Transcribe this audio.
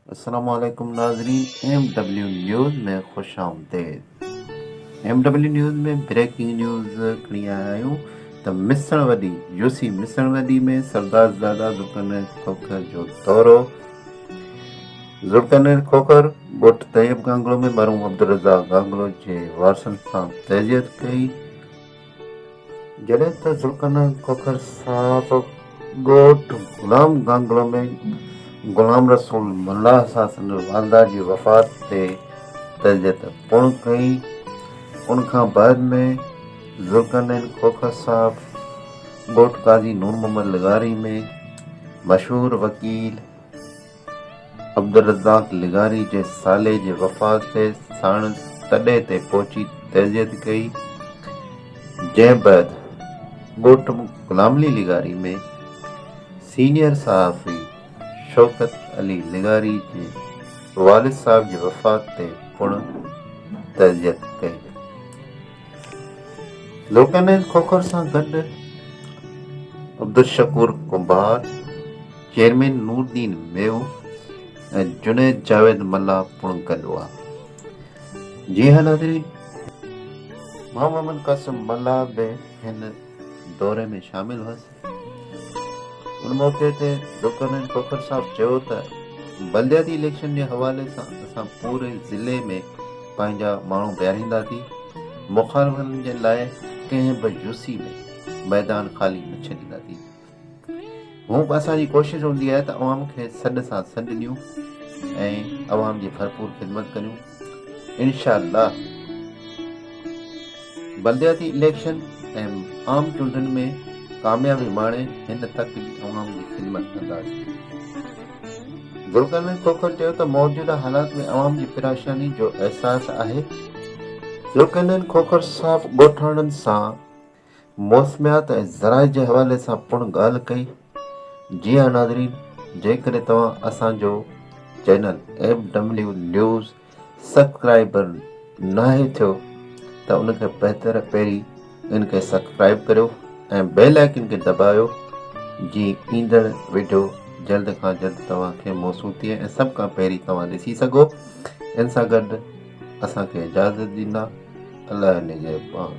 अस्सलामुअलैकुम नाजरीन, MW news में खुश आमदेद। MW न्यूज़ में ब्रेकिंग न्यूज़ खणी आया आहियूं त मिसणवडी यूसी मिसणवडी में सरदार ज़ादा ज़ुल्करनैन खोखर जो दौरो। ज़ुल्करनैन खोखर ॻोठ तैयब गांगलो में मरहूम अब्दुल रज़ाक गांगलो जे वारसनि सां तज़ियत कई। जॾहिं त ज़ुल्करनैन खोखर साहब ॻोठ गुलाम गांगलो में गुलाम रसूल मल्लाह सां संदसि वालदा जी वफ़ात ते तज़ियत पुण कई। उन खां बाद में ज़ुल्करनैन खोखर साहब ॻोठ काज़ी नूर मोहम्मद लिगारी में मशहूर वकील अब्दुल रज़ाक लिगारी जे साले जे वफ़ात ते साणसि तॾे ते पहुची तज़ियत कई। जंहिं बैदि ॻोठ गुलाम अली लिगारी में सीनियर सहाफ़ी शौकत अली लिगारी जे वालिद साहब जी वफ़ात ते पुण तज़ियत कई। ज़ुल्करनैन खोखर सां गॾु अब्दुल शकूर कुंभार, चेयरमैन नूरदीन मेव ऐं जुनैद जावेद मल्ला पुण गॾु हुआ। जी हाँ नाज़रीन, मोहम्मद कासिम मल्ला बि हिन दौरे में शामिल हुअसि। उन मौक़े ते ज़ुल्करनैन खोखर साहब चयो त बलदियाती इलेक्शन जे हवाले सां असां पूरे ज़िले में पंहिंजा माण्हू बीहारींदासीं। मुख़ालिफ़नि जे लाइ कंहिं बि यूसी में मैदान ख़ाली न छॾींदासीं। हूअं बि असांजी कोशिशि हूंदी आहे त अवाम खे सॾ सां सॾ ॾियूं ऐं अवाम जी भरपूर ख़िदमत करियूं। इंशाअल्लाह बलदियाती इलेक्शन ऐं आम चूंडनि में कामयाबी माणे हिन तक अवाम जी ख़िदमत कंदासीं। ज़ुल्करनैन खोखर चयो त मौजूदा हालात में अवाम जी परेशानी जो अहसास आहे। ज़ुल्करनैन खोखर साहब ॻोठाणनि सां मौसमियात ऐं ज़राए जे हवाले सां पुण ॻाल्हि कई। जी हाँ नाज़रीन, जेकॾहिं तव्हां असांजो चैनल MW न्यूज़ सब्सक्राइबर न आहे थियो त उनखे बहितर पहिरीं इनखे सब्सक्राइब करियो ऐं बेल आइकन खे दॿायो जीअं ईंदड़ वीडियो जल्द खां जल्द तव्हांखे मौसूल थिए ऐं सभ खां पहिरीं तव्हां ॾिसी सघो। इन सां गॾु असांखे इजाज़त ॾींदा। अलाह निगहबान।